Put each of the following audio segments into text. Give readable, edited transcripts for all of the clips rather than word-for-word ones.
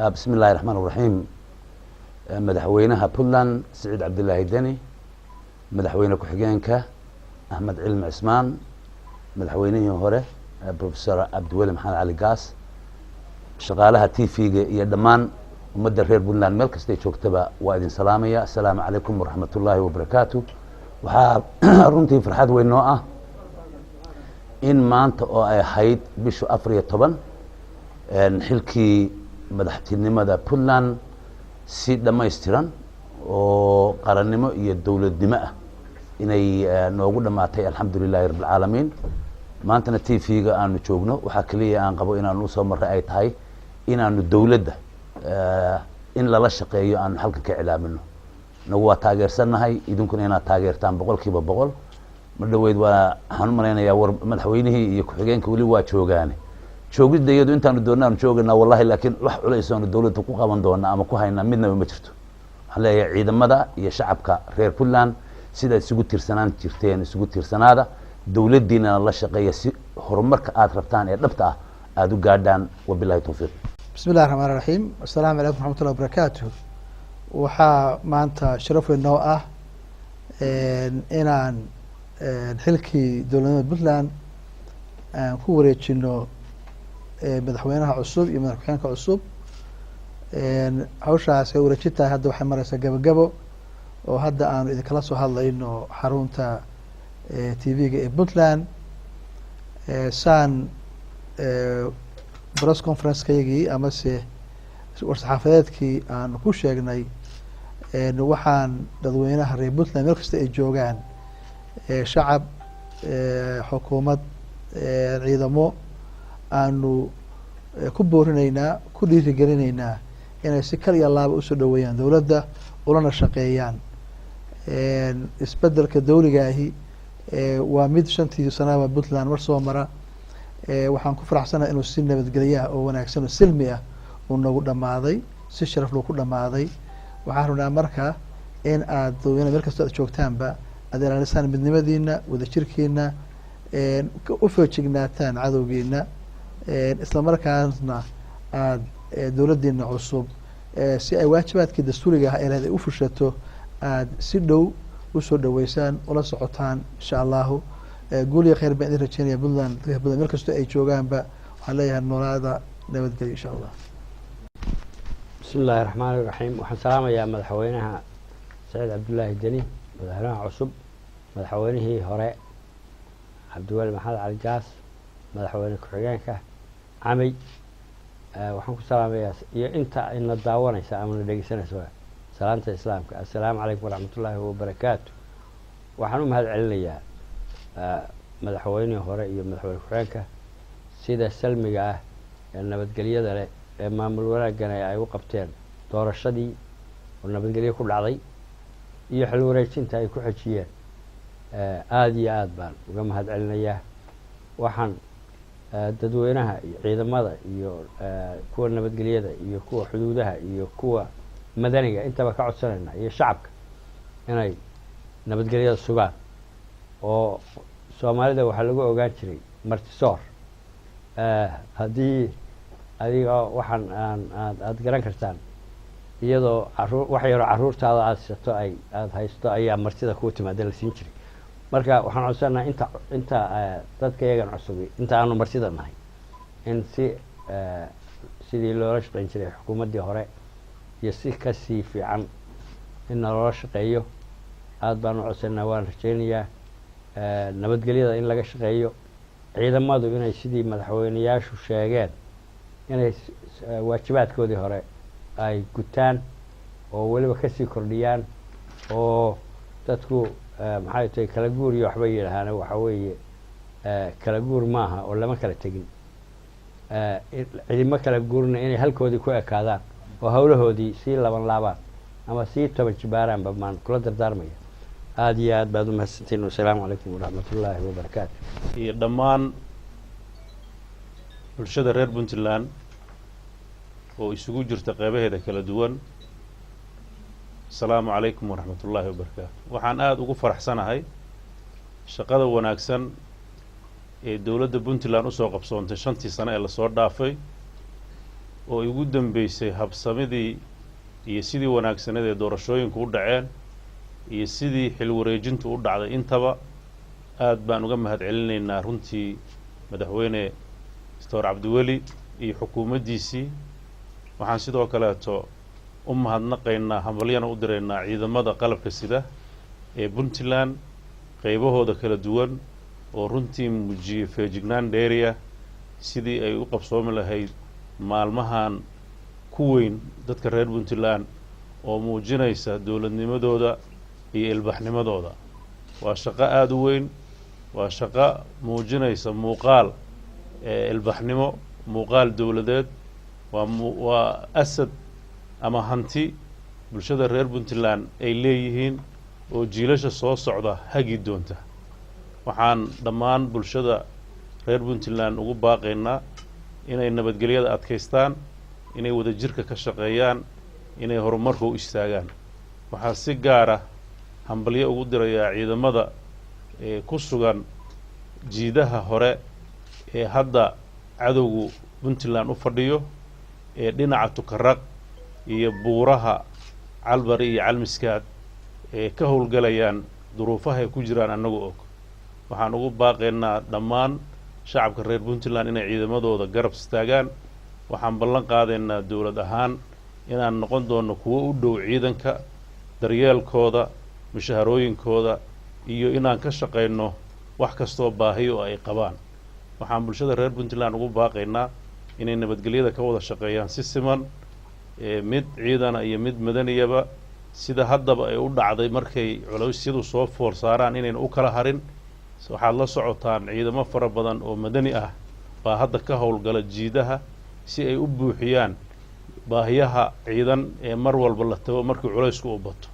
بسم الله الرحمن الرحيم. مدحوينها بولان سعيد عبد الله الدني، مدحوينه كحجينكا أحمد علم عثمان، مدحوينه هوري بروفيسور عبد الولي محمد علي قاس، شغالها تي في يدمان ومدى رير بولان ملك ستي شوكتبا وادين سلامية. السلام عليكم ورحمة الله وبركاته. وحا runtii farxad weyn noo ah in maanta oo ay ahayd bisha 14 xilkii madaxtinimada Puntland si dhammaystiran oo qarannimo iyo dawladnimo ah inay noogu dhamaatay alxamdulilaahi rabbil caalamiin. maantana TV-ga aanu joogno waxa kaliya aan qabo inaan u soo maray ay tahay inaanu dawladda in lala shaqeeyo aan halka ka cilaamino. nagu waa taageersanahay idinkuna inaad taageertaan 100% mar dhaweyd waa waxaan u malaynayaa war madaxweynihii iyo ku-xigeenka weli waa joogaan joogidda iyadu intaanu doonaan joognaa wallahi laakiin wax culays oo dawladdu ku qaban doona ama ku hayna midna ma jirto. waxaan leeyahay ciidamada iyo shacabka reer Puntland sida isugu tirsanaan jirteen isugu tirsanaada dawladdiina la shaqeeya si horumarka aad rabtaan ee dhabta ah aad u gaadhaan wabillahi tawfiiq. bismillahir rahmaanir rahiim. assalaamu alaykum warahmatullahi wabarakatuh. waxaa maanta sharaf weyn noo ah inaan xilkii dowladnimada Puntland aan ku wareejino madaxweynaha cusub iyo madaxweynaha cusub. hawshaas ay wareejintahay hadda waxay maraysaa gabagabo oo hadda aanu idinkala soo hadlayno xarunta TV-ga ee Puntland. saan press conference-kaygii amase war-saxaafadeedkii aan ku sheegnay waxaan dadweynaha reer Puntland meel kasta ay joogaan shacab xukuumad ciidamo aanu ku boorinaynaa ku dhiirigelinaynaa inay si kal iyo laaba usoo dhaweeyaan dowladda ulana shaqeeyaan. isbedelka dawligaahi waa mid 5 sanaba Puntland mar soo mara. waxaan ku faraxsanahay inuu si nabadgelyo ah oo wanaagsan oo silmi ah uu nagu dhamaaday si sharaf loo ku dhamaaday. waxaan rabnaa markaa in aad dadweynaha meel kasta aad joogtaanba aad ilaalisaan midnimadiina wadajirkiina u feejignaataan cadowgiina isla markaasna aad dowladdiina cusub si ay waajibaadkii dastuuriga ah ee u fushato aad si dhow usoo dhaweysaan ula socotaan insha allahu. guul iyo khayr baan idin rajeynaya Puntland meel kasta ay joogaanba waxaan leeyahay noolaada nabadgelyo insha allah. بسم الله الرحمن الرحيم. waxaan salaamayaa madaxweynaha Saciid Cabdullaahi Deni, madaxweynaha cusub, madaxweynihii hore Cabdiwali Maxamed Cali Gaas, madaxweyne ku-xigeenka Camay. waxaan ku salaamayaa iyo inta ina daawanaysa ama dhageysanaysa salaanta islaamka. assalaamu calaykum waraxmatullaahi wabarakaatu. waxaan u mahad celinayaa madaxweynihii hore iyo madaxweyne ku-xigeenka sida salmiga ah ee nabadgelyada leh ee maamul wanaagana ay u qabteen doorashadii oo nabadgelyo ku dhacday iyo xil wareejinta ay ku xajiyeen. aad iyo aad baan uga mahad celinayaa. waxaan dadweynaha iyo ciidamada iyo kuwa nabadgelyada iyo kuwa xuduudaha iyo kuwa madaniga intaba ka codsanayna iyo shacabka inay nabadgelyada sugaan. oo Soomaalida waxa lagu ogaan jiray martisoor. haddii adiga waxaan aad garan kartaan iyadoo wax yar caruurtaada aad sisato aad haysto ayaa martida ku timaada la siin jiray. marka waxaan codsanahay inta dadka iyagan cusub inta aanu martida nahay in sidii loola shaqeyn jiray xukuumaddii hore iyo si ka sii fiican in loola shaqeeyo. aad baan u codsanahay waan rajeynayaa nabadgelyada in laga shaqeeyo. ciidamadu inay sidii madaxweynayaashu sheegeen inay waajibaadkoodii hore ay gutaan oo weliba ka sii kordhiyaan oo dadku maxay tahay kala guur iyo waxba yidhaahaan waxa weeye kala guur maaha oo lama kala tegin. ciidamo kala guurna inay halkoodii ku ekaadaan oo hawlahoodii sii laban laabaan ama sii toban jibaaraanba maan kula dardaarmaya. aad iyo aad baad u mahadsantiin. wassalaamu calaykum waraxmatullaahi wabarakaatu. iyo dhammaan bulshada reer Puntland oo isugu jirta qeybaheeda kala duwan. assalaamu calaykum waraxmatullaahi wabarakaatu. waxaan aad ugu faraxsanahay shaqada wanaagsan ee dowladda Puntland usoo qabsoontay 5 sano ee la soo dhaafay oo ay ugu dambeysay habsamidii iyo sidii wanaagsaneed ee doorashooyinku u dhaceen iyo sidii xil wareejintu u dhacday intaba aad baan uga mahad celinaynaa runtii madaxweyne doctor cabdiweli iyo xukuumaddiisii. waxaan sidoo kaleeto u mahadnaqaynaa hambalyana u diraynaa ciidamada qalabka sida ee puntland qaybahooda kala duwan oo runtii muujiyey feejignaan dheeriya sidii ay u qabsoomi lahayd maalmahan ku weyn dadka reer puntland oo muujinaysa dowladnimadooda iyo ilbaxnimadooda. waa shaqo aada u weyn, waa shaqo muujinaysa muuqaal ilbaxnimo, muuqaal dowladeed, waa asad ama hanti bulshada reer puntland ay leeyihiin oo jiilasha soo socda hagi doonta. waxaan dhammaan bulshada reer puntland ugu baaqaynaa inay nabadgelyada adkaystaan, inay wadajirka ka shaqeeyaan, inay horumarka u istaagaan. waxaa si gaara hambalyo ugu dirayaa ciidamada ku sugan jiidaha hore ee hadda cadowgu puntland u fadhiyo ee dhinaca tukaraq iyo buuraha calbari iyo calmiskaad ee ka howlgalayaan duruufaha ay ku jiraan annagu og. waxaan ugu baaqaynaa dhammaan shacabka reer puntland inay ciidamadooda garab istaagaan. waxaan ballan qaadaynaa dowlad ahaan inaan noqon doonno kuwo u dhow ciidanka, daryeelkooda, mushaharooyinkooda iyo inaan ka shaqayno wax kastoo baahiyo ay qabaan. waxaan bulshada reer puntland ugu baaqaynaa inay nabadgelyada ka wada shaqeeyaan si siman, mid ciidana iyo mid madaniyaba, sida haddaba ay u dhacday markay culeysyadu soo foor saaraan inayna u kala harin. waxaad la socotaan ciidamo fara badan oo madani ah baa hadda ka howlgala jiidaha si ay u buuxiyaan baahiyaha ciidan ee mar walba la tago markii culaysku u bato.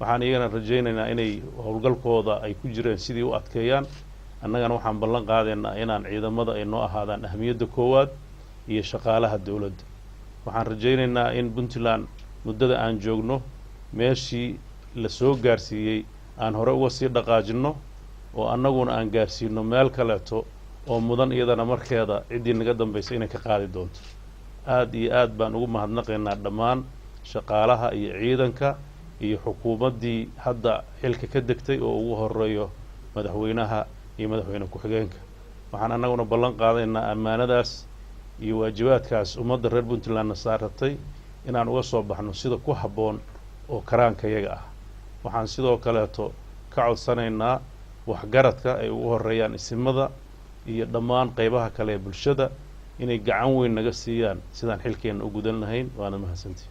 waxaan iyagana rajaynaynaa inay howlgalkooda ay ku jireen sidii u adkeeyaan. annagana waxaan ballan qaadaynaa inaan ciidamada ay noo ahaadaan ahmiyadda koowaad iyo shaqaalaha dowladda. waxaan rajaynaynaa in puntland muddada aan joogno meeshii la soo gaarsiiyey aan hore uga sii dhaqaajinno oo annaguna aan gaarsiino meel kaleeto oo mudan iyadana markeeda ciddii naga dambaysa inay ka qaadi doonto. aad iyo aad baan ugu mahadnaqaynaa dhammaan shaqaalaha iyo ciidanka iyo xukuumaddii hadda xilka ka degtay oo ugu horeeyo madaxweynaha iyo madaxweyne ku-xigeenka. waxaan annaguna ballan qaadaynaa ammaanadaas iyo waajibaadkaas ummadda reer puntlandna saaratay inaan uga soo baxno sida ku habboon oo karaankayaga ah. waxaan sidoo kaleeto ka codsanaynaa waxgaradka ay ugu horeeyaan isimada iyo dhammaan qaybaha kale ee bulshada inay gacan weyn naga siiyaan sidaan xilkeenna u gudan lahayn. waana mahadsantihi.